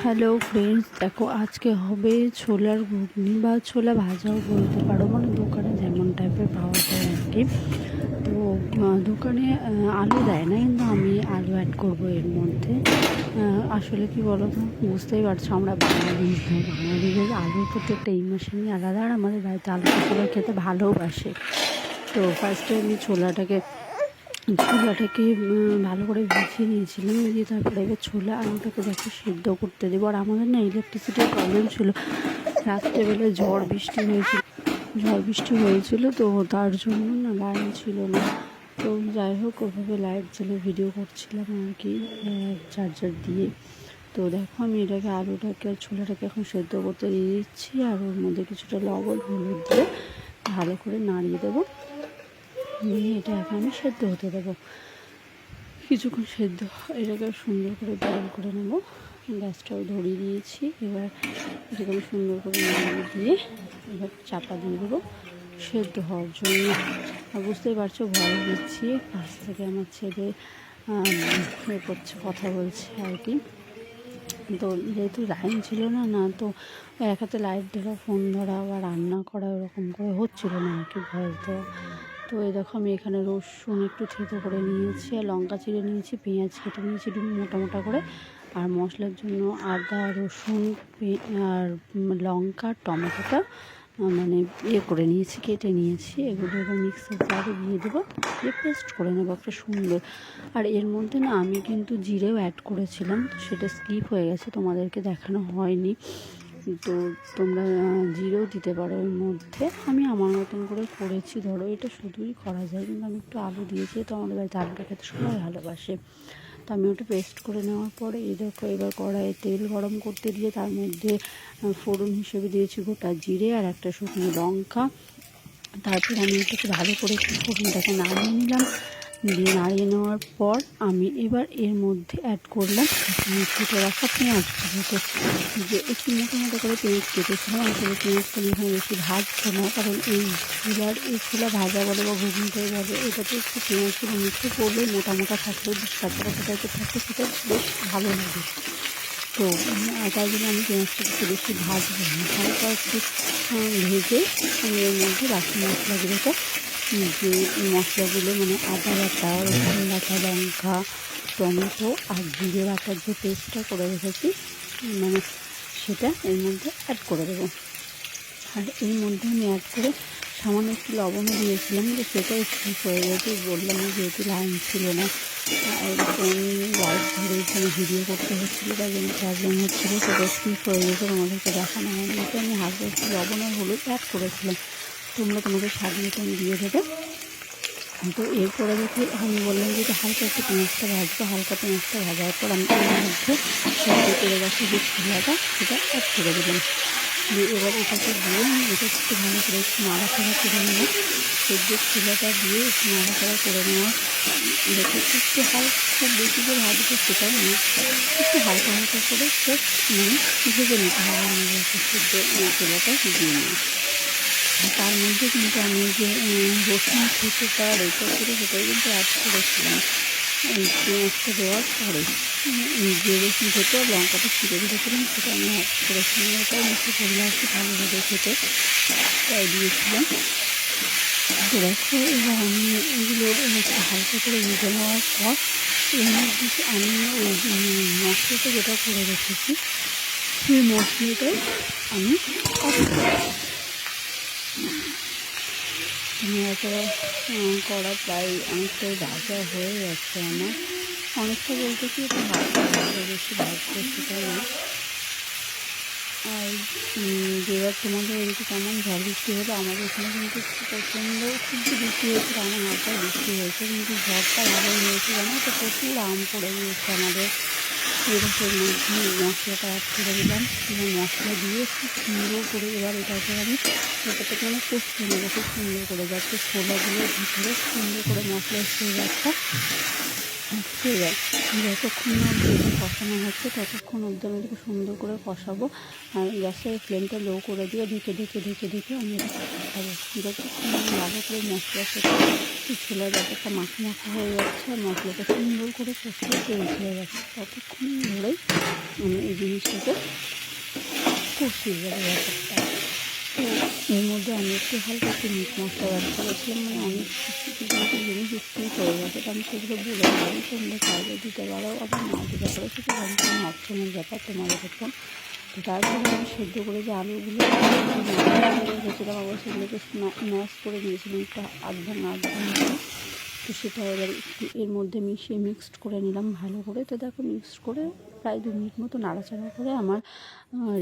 Hello friends, দেখো আজকে হবে ছোলার ঘুগনি বা ছোলা ভাজাও বলতে পারো, মানে দোকানে যেমন টাইপের পাওয়া যায় আর কি। তো দোকানে আলু দেয় না, কিন্তু আমি আলু অ্যাড করবো এর মধ্যে। আসলে কি বলো তো, বুঝতেই পারছো আমরা বাঙালিদের আলুর প্রতি একটা ইমোশনই আলাদা, আর আমাদের বাড়িতে আলু সবাই খেতে ভালোবাসে। তো ফার্স্টে আমি ছোলাটাকে ভালো করে ভিজিয়ে নিয়েছিলাম, দিয়ে তারপরে এবার ছোলা আলুটাকে দেখো সিদ্ধ করতে দেবো। আর আমাদের না ইলেকট্রিসিটির প্রবলেম ছিল, রাত্রেবেলায় ঝড় বৃষ্টি হয়েছিল, তো তার জন্য না লাইন ছিল না। তো যাই হোক, ওভাবে লাইট জ্বেলে ভিডিও করছিলাম আর কি, চার্জার দিয়ে। তো দেখো আমি আলুটাকে আর ছোলাটাকে এখন সেদ্ধ করতে দিয়ে দিচ্ছি, আর ওর মধ্যে কিছুটা লবণ হলুদ দিয়ে ভালো করে নাড়িয়ে দেবো। নিয়ে এটা এখন আমি সেদ্ধ হতে দেবো। কিছুক্ষণ সেদ্ধ এটাকে সুন্দর করে বয়েল করে নেব। গ্যাসটাও ধরিয়ে দিয়েছি। এবার এটাকে আমি সুন্দর করে নাড়িয়ে দিয়ে এবার চাপা দিয়ে দেবো সেদ্ধ হওয়ার জন্য। আর বুঝতেই পারছো, ভয় দিচ্ছি, পাশ থেকে আমার ছেলে করছে, কথা বলছে আর কি। তো যেহেতু লাইন ছিল না, তো এক হাতে লাইট ধরা, ফোন ধরা বা রান্না করা ওরকম করে হচ্ছিলো না আর কি, ভয়েস দেওয়া। তো এই দেখো আমি এখানে রসুন একটু থেতো করে নিয়েছি, আর লঙ্কা চিড়ে নিয়েছি, পেঁয়াজ কেটে নিয়েছি একটু মোটা মোটা করে। আর মশলার জন্য আদা, রসুন আর লঙ্কা, টমেটোটা মানে করে নিয়েছি, কেটে নিয়েছি। এগুলো এবার মিক্সার জারে দিয়ে দেবো, দিয়ে পেস্ট করে নেবো একটা সুন্দর। আর এর মধ্যে না আমি কিন্তু জিরেও অ্যাড করেছিলাম, তো সেটা স্কিপ হয়ে গেছে, তোমাদেরকে দেখানো হয়নি। তো তোমরা জিরেও দিতে পারো এর মধ্যে। আমি আমার মতন করে করেছি, ধরো এটা শুধুই করা যায়, কিন্তু আমি একটু আলু দিয়েছি, তো আমাদের বাড়িতে আলুটা খেতে সবাই ভালোবাসে। তো আমি ওটা পেস্ট করে নেওয়ার পরে এই দেখো এবার কড়াইয়ে তেল গরম করতে দিয়ে তার মধ্যে ফোড়ন হিসেবে দিয়েছি গোটা জিরে আর একটা শুকনো লঙ্কা। তারপর আমি এটাকে ভালো করে ফোড়নটাকে নাড়িয়ে নিলাম। দিয়ে নাড়িয়ে নেওয়ার পর আমি এবার এর মধ্যে অ্যাড করলাম কেটে রাখা পেঁয়াজগুলোকে, যে একটু মোটো মোটো করে পেঁয়াজ কেটেছিলাম। আসলে পেঁয়াজটা আমি এখানে বেশি ভাজবো না, কারণ এই ছোলা ভাজা বলে বা ঘুগনিটাই বলে, এটাতে একটু পেঁয়াজগুলো মিশে পড়লে মোটা মোটা থাকলেও কাঁচা টাইপের থাকলে সেটা বেশ ভালো লাগে। তো তাই জন্য আমি পেঁয়াজটাকে একটু বেশি ভাজবো না, হালকা একটু ভেজে আমি এর মধ্যে বাকি মশলাগুলোকে, যে মশলাগুলো মানে আদা বাটা, রসুন বাটা, লঙ্কা, টমেটো আর জিরে বাটার যে পেস্টটা করে রেখেছি, মানে সেটা এর মধ্যে অ্যাড করে দেবো। আর এর মধ্যে আমি অ্যাড করে সামান্য একটু লবণও দিয়েছিলাম, যে সেটাও স্কিপ হয়ে গেছে, বললাম যেহেতু লাইন ছিল না, লাইট ধরে এখানে ভিডিও করতে হচ্ছিলো, তাই জন্য প্রবলেম হচ্ছিলো, সেটা স্কিপ হয়ে গেছে, তোমাদেরকে দেখানো হয়নি। এতে আমি হালকা একটু লবণ আর হলুদ অ্যাড করেছিলাম, তোমাদের স্বাদ মতন দিয়ে দেবে। তো এরপরে দেখি আমি বললাম যে হালকা একটু পেঁয়াজটা ভাজবো, হালকা পেঁয়াজটা ভাজার পর আমি এর মধ্যে সেদ্ধ করে রাখি যে ছোলাটা সেটা অ্যাড করে দিলাম। দিয়ে এবার এটাকে দিয়ে আমি এটা একটু ভালো করে একটু নাড়াচাড়া করে নেব। সেদ্ধ ছোলাটা দিয়ে একটু নাড়াচাড়া করে নেওয়া, দেখে একটু হালকা, খুব বেশি যে ভাজবো সেটাও না, একটু হালকা হালকা করে জাস্ট মানে ভেজে নিতে হবে আমাদেরকে সেদ্ধ ছোলাটা দিয়ে নিই। তার মধ্যে কিন্তু আমি যে রসুন থেতোটা রেখে করে সেটাই কিন্তু অ্যাড করেছিলাম এই পেঁয়াজটা দেওয়ার পরে। যে রসুন থেতো আর লঙ্কাটা ছিঁড়ে রেখেছিলাম সেটা আমি অ্যাড করেছিলাম, ওটাও মিশে করলে আর কি ভালোভাবে খেতে, তাই দিয়েছিলাম। তো দেখো এবার আমি এগুলো একটু হালকা করে ভেজে নেওয়ার পর এর মধ্যে আমি ওই মশলাটা যেটা করে রেখেছি সেই মশলাটাই আমি অ্যাড করেছি। একটা করা প্রায় অনেকটাই ভাজা হয়ে যাচ্ছে আমার, অনেকটা বলতে কি একটু হালকা বেশি ভাজবো সেটা না। আর এবার তোমাদের এদিকে কেমন ঝড় বৃষ্টি হলো? আমাদের এখানে কিন্তু প্রচণ্ড খুব বৃষ্টি হয়েছে, আমার হালকা বৃষ্টি হয়েছে, কিন্তু ঝড়টা ভালোই হয়েছে, জানো তো প্রচুর আম পড়ে গিয়েছে আমাদের। এরকম মধ্যে মশলাটা অ্যাড করে দিলাম, এবং মশলা দিয়ে খুব সুন্দর করে এবার এটাকে আমি এটাকে মানে কষিয়ে নেবো খুব সুন্দর করে, যাতে ছোলাগুলোর ভিতরে সুন্দর করে মশলার ফ্লেভারটা হচ্ছে যায়। যতক্ষণ না অবধি এটা কষানো হচ্ছে ততক্ষণ অবধি আমি এটাকে সুন্দর করে কষাবো। আর গ্যাসের ফ্লেমটা লো করে দিয়ে ঢেকে আমি এটা কষাবো। যতক্ষণ না ভালো করে মশলার সাথে ছোলার ব্যাপারটা মাখা হয়ে যাচ্ছে আর মশলাটা সুন্দর করে কষিয়ে তেল ছেড়ে যাচ্ছে, ততক্ষণ ধরেই আমি এই জিনিসটাকে কষিয়ে যাবো ব্যাপারটা। তো এর মধ্যে আমি একটু হালকা একটু মিট মশলা অ্যাড করেছিলাম, মানে অনেক কিছু জিনিস স্কিপ হয়ে গেছে, তো আমি সেগুলো বলে দিলাম। তোমরা চাইলে দিতে পারো, আবার না দিতে পারো, সেটা সম্পূর্ণ অপশনের ব্যাপার তোমাদের উপর। তো তারপরে আমি সেদ্ধ করে যে আলুগুলো রেখেছিলাম, আবার সেগুলোকে ম্যাশ করে নিয়েছিলাম একটা আধ ভাঙা। তো সেটা এবার একটু এর মধ্যে মিশিয়ে মিক্সড করে নিলাম ভালো করে। তো দেখো মিক্সড করে প্রায় 2 মিনিট মতো নাড়াচাড়া করে আমার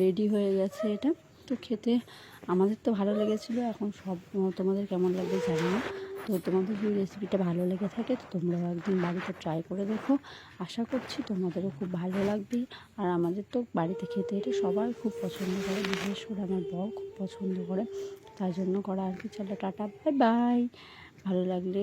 রেডি হয়ে গেছে এটা। তো খেতে আমাদের তো ভালো লেগেছিলো। এখন সব তোমাদের কেমন লাগবে জানি না। তো তোমাদের যদি রেসিপিটা ভালো লেগে থাকে তো তোমরাও একদিন বাড়িতে ট্রাই করে দেখো। আশা করছি তোমাদেরও খুব ভালো লাগবে। আর আমাদের তো বাড়িতে খেতে এটা সবাই খুব পছন্দ করে, বিশেষ করে আমার বর খুব পছন্দ করে, তাই জন্য করা আর কি। চলো টাটা, বাই বাই। ভালো লাগলে